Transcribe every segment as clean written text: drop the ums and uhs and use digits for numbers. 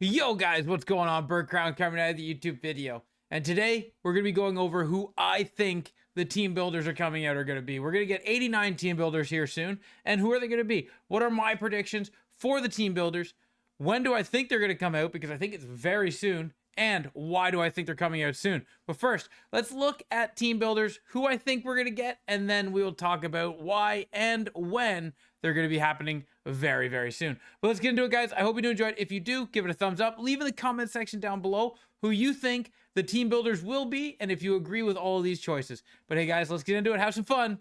Yo guys, what's going on? Burt Crown coming out of the YouTube video. And today we're going to be going over who I think the team builders are coming out are going to be. We're going to get 89 team builders here soon. And who are they going to be? What are my predictions for the team builders? When do I think they're going to come out? Because I think it's very soon. And why do I think they're coming out soon? But first, let's look at team builders, who I think we're going to get, and then we will talk about why and when they're going to be happening very, very soon. But let's get into it, guys. I hope you do enjoy it. If you do, give it a thumbs up. Leave in the comment section down below who you think the team builders will be and if you agree with all of these choices. But hey, guys, let's get into it, have some fun,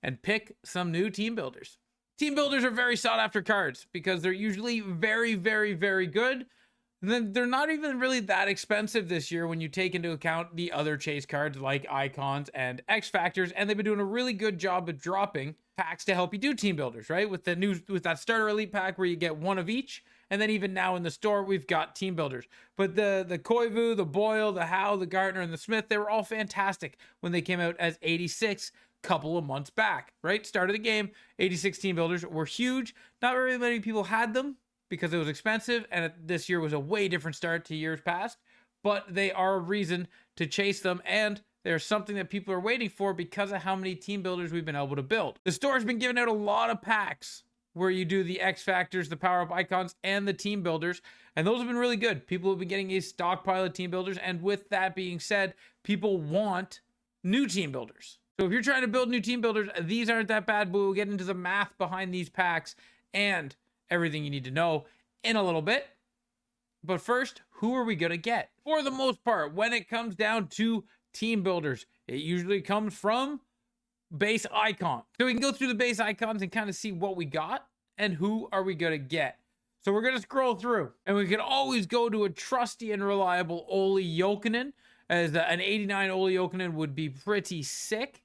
and pick some new team builders. Team builders are very sought after cards because they're usually very, very, very good. And then they're not even really that expensive this year when you take into account the other chase cards like icons and X Factors, and they've been doing a really good job of dropping packs to help you do team builders, right? With that starter elite pack where you get one of each, and then even now in the store we've got team builders. But the Koivu, the Boyle, the Howe, the Gardner, and the Smith, they were all fantastic when they came out as 86 couple of months back, right? Start of the game, 86 team builders were huge. Not very many people had them because it was expensive, and this year was a way different start to years past, but they are a reason to chase them, and they're something that people are waiting for because of how many team builders we've been able to build. The store's been giving out a lot of packs where you do the X Factors, the power-up icons, and the team builders, and those have been really good. People have been getting a stockpile of team builders, and with that being said, people want new team builders. So if you're trying to build new team builders, these aren't that bad, but we'll get into the math behind these packs and everything you need to know in a little bit. But first, who are we going to get? For the most part, when it comes down to team builders, it usually comes from base icon. So we can go through the base icons and kind of see what we got and who are we going to get. So we're going to scroll through, and we can always go to a trusty and reliable Olli Jokinen, as an 89 Olli Jokinen would be pretty sick,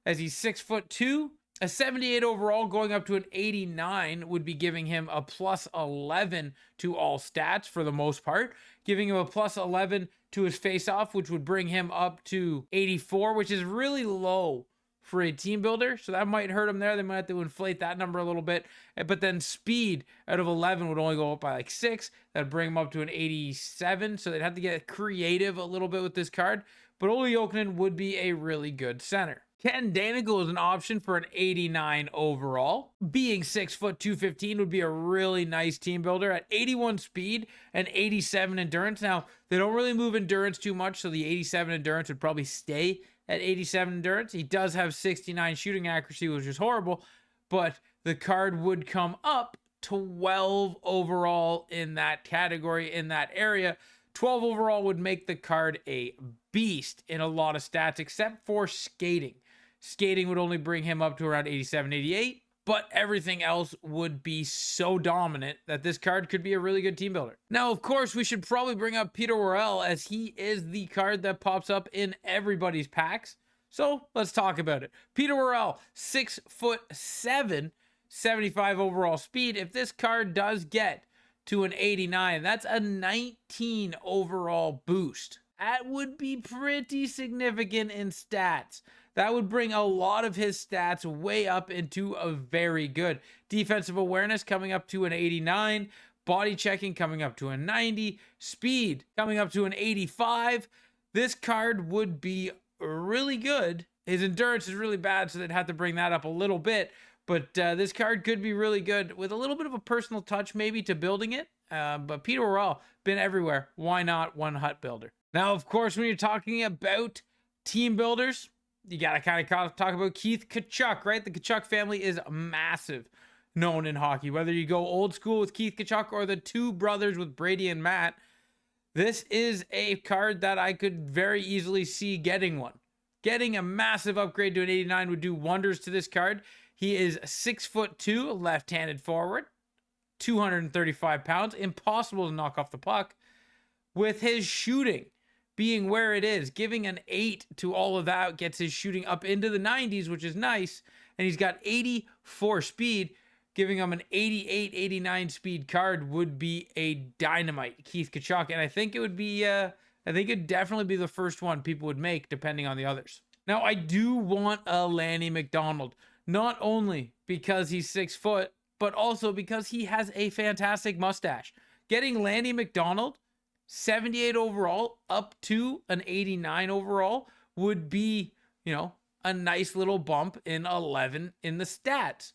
as he's 6'2". A 78 overall going up to an 89 would be giving him a plus 11 to all stats for the most part, giving him a plus 11 to his face-off, which would bring him up to 84, which is really low for a team builder. So that might hurt him there. They might have to inflate that number a little bit. But then speed out of 11 would only go up by like 6. That'd bring him up to an 87. So they'd have to get creative a little bit with this card. But Olli Jokinen would be a really good center. Ken Danigal is an option for an 89 overall. Being 6 foot 215 would be a really nice team builder at 81 speed and 87 endurance. Now, they don't really move endurance too much, so the 87 endurance would probably stay at 87 endurance. He does have 69 shooting accuracy, which is horrible, but the card would come up 12 overall in that category, in that area. 12 overall would make the card a beast in a lot of stats, except for skating. Skating would only bring him up to around 87, 88, but everything else would be so dominant that this card could be a really good team builder. Now, of course, we should probably bring up Peter Worrell, as he is the card that pops up in everybody's packs. So let's talk about it. Peter Worrell, 6'7", 75 overall speed. If this card does get to an 89, that's a 19 overall boost. That would be pretty significant in stats. That would bring a lot of his stats way up into a very good. Defensive awareness coming up to an 89. Body checking coming up to a 90. Speed coming up to an 85. This card would be really good. His endurance is really bad, so they'd have to bring that up a little bit. But this card could be really good with a little bit of a personal touch maybe to building it. But Peter Worrell, been everywhere. Why not one hut builder? Now, of course, when you're talking about team builders, you got to kind of talk about Keith Tkachuk, right? The Tkachuk family is massive, known in hockey. Whether you go old school with Keith Tkachuk or the two brothers with Brady and Matt, this is a card that I could very easily see getting one. Getting a massive upgrade to an 89 would do wonders to this card. He is 6'2", left-handed forward, 235 pounds, impossible to knock off the puck. With his shooting being where it is, giving an 8 to all of that gets his shooting up into the 90s, which is nice. And he's got 84 speed, giving him an 88, 89 speed card would be a dynamite Keith Tkachuk. And I think it would be, I think it'd definitely be the first one people would make, depending on the others. Now, I do want a Lanny McDonald, not only because he's 6 foot, but also because he has a fantastic mustache. Getting Lanny McDonald, 78 overall, up to an 89 overall would be, a nice little bump in 11 in the stats.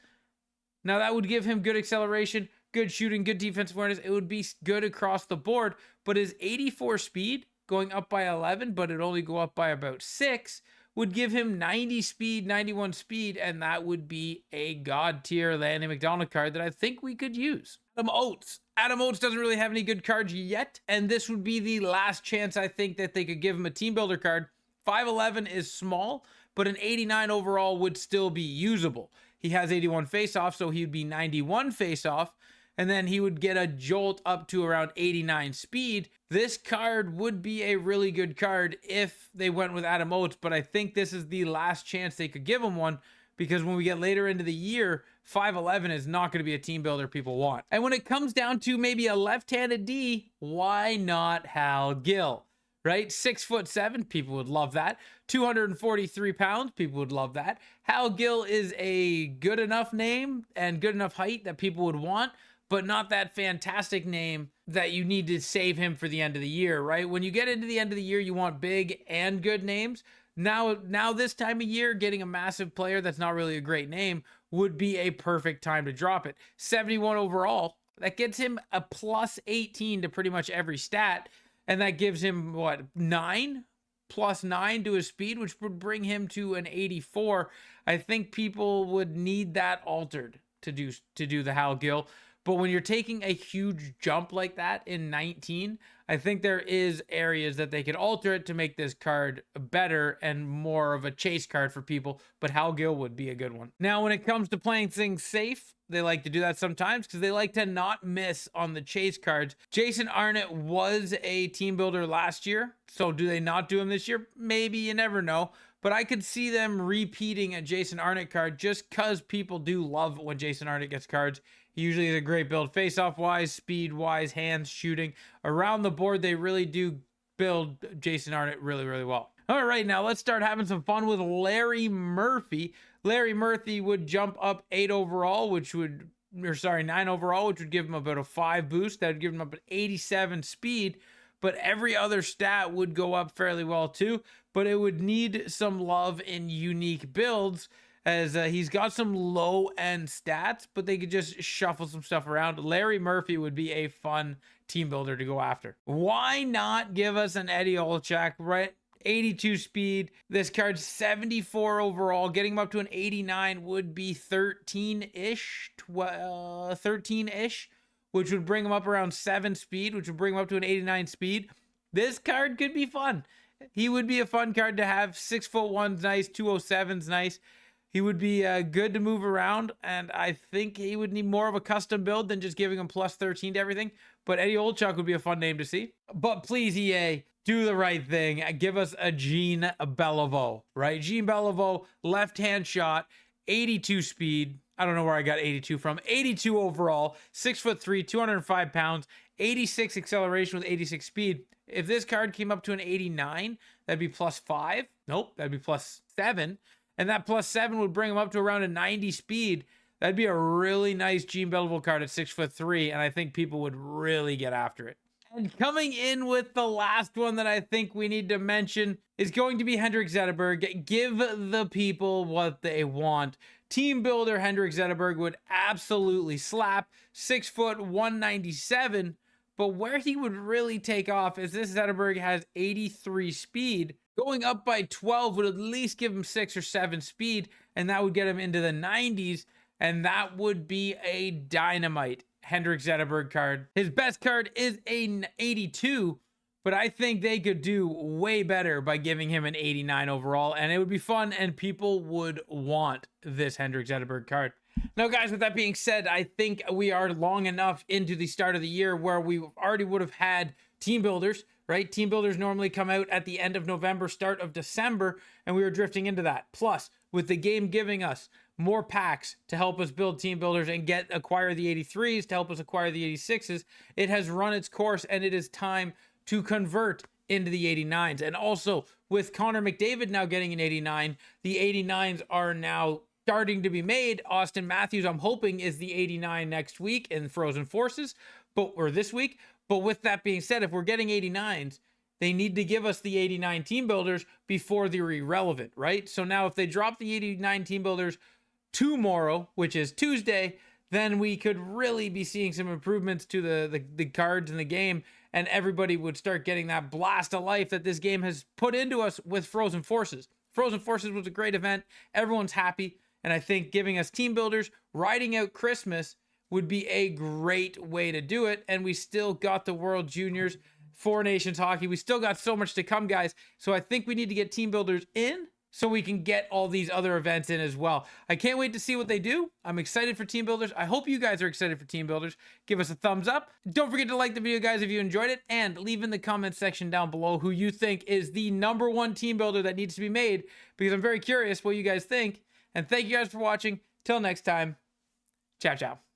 Now that would give him good acceleration, good shooting, good defensive awareness. It would be good across the board, but his 84 speed going up by 11, but it only go up by about 6, would give him 90 speed, 91 speed, and that would be a god tier Lanny McDonald card that I think we could use. Adam Oates doesn't really have any good cards yet, and this would be the last chance I think that they could give him a team builder card. 5'11 is small, but an 89 overall would still be usable. He has 81 face-off, so he would be 91 face-off, and then he would get a jolt up to around 89 speed. This card would be a really good card if they went with Adam Oates, but I think this is the last chance they could give him one, because when we get later into the year, 5'11 is not going to be a team builder people want. And when it comes down to maybe a left-handed D, why not Hal Gill? Right? 6'7", people would love that. 243 pounds, people would love that. Hal Gill is a good enough name and good enough height that people would want, but not that fantastic name that you need to save him for the end of the year, right? When you get into the end of the year, you want big and good names. Now this time of year, getting a massive player that's not really a great name would be a perfect time to drop it. 71 overall, that gets him a plus 18 to pretty much every stat. And that gives him, what, 9? Plus 9 to his speed, which would bring him to an 84. I think people would need that altered to do the Hal Gill. But when you're taking a huge jump like that in 19, I think there is areas that they could alter it to make this card better and more of a chase card for people. But Hal Gill would be a good one. Now, when it comes to playing things safe, they like to do that sometimes because they like to not miss on the chase cards. Jason Arnott was a team builder last year, so do they not do him this year? Maybe, you never know. But I could see them repeating a Jason Arnott card just because people do love when Jason Arnott gets cards. He usually is a great build, face-off wise, speed wise, hands, shooting. Around the board, they really do build Jason Arnott really, really well. All right, now let's start having some fun with Larry Murphy. Larry Murphy would jump up 9 overall, which would give him about a 5 boost. That would give him up an 87 speed, but every other stat would go up fairly well too, but it would need some love in unique builds as he's got some low-end stats, but they could just shuffle some stuff around. Larry Murphy would be a fun team builder to go after. Why not give us an Eddie Olczyk, right? 82 speed. This card's 74 overall. Getting him up to an 89 would be 13-ish, which would bring him up around 7 speed, which would bring him up to an 89 speed. This card could be fun. He would be a fun card to have. 6'1's nice, 207's nice. He would be good to move around, and I think he would need more of a custom build than just giving him plus 13 to everything. But Eddie Olczyk would be a fun name to see. But please, EA, do the right thing. Give us a Jean Beliveau, right? Jean Beliveau, left-hand shot, 82 speed. I don't know where I got 82 from. 82 overall, 6'3", 205 pounds, 86 acceleration with 86 speed. If this card came up to an 89, that'd be plus 5. Nope, that'd be plus 7. And that plus 7 would bring him up to around a 90 speed. That'd be a really nice Jean Beliveau card at 6'3", and I think people would really get after it. And coming in with the last one that I think we need to mention is going to be Henrik Zetterberg. Give the people what they want. Team builder Henrik Zetterberg would absolutely slap. 6 foot, 197. But where he would really take off is this Zetterberg has 83 speed. Going up by 12 would at least give him 6 or 7 speed, and that would get him into the 90s, and that would be a dynamite Henrik Zetterberg card. His best card is an 82, but I think they could do way better by giving him an 89 overall, and it would be fun, and people would want this Henrik Zetterberg card. Now, guys, with that being said, I think we are long enough into the start of the year where we already would have had team builders, right? Team builders normally come out at the end of November, start of December, and we were drifting into that. Plus, with the game giving us more packs to help us build team builders and acquire the 83s to help us acquire the 86s, it has run its course, and it is time to convert into the 89s. And also, with Connor McDavid now getting an 89, the 89s are now starting to be made. Austin Matthews, I'm hoping, is the 89 next week in Frozen Forces. or this week. But with that being said, if we're getting 89s, they need to give us the 89 team builders before they're irrelevant, right? So now if they drop the 89 team builders tomorrow, which is Tuesday, then we could really be seeing some improvements to the cards in the game, and everybody would start getting that blast of life that this game has put into us with Frozen Forces. Frozen Forces was a great event. Everyone's happy. And I think giving us team builders, riding out Christmas would be a great way to do it. And we still got the World Juniors, Four Nations hockey. We still got so much to come, guys. So I think we need to get team builders in so we can get all these other events in as well. I can't wait to see what they do. I'm excited for team builders. I hope you guys are excited for team builders. Give us a thumbs up. Don't forget to like the video, guys, if you enjoyed it, and leave in the comment section down below who you think is the #1 team builder that needs to be made, because I'm very curious what you guys think. And thank you guys for watching. Till next time, ciao, ciao.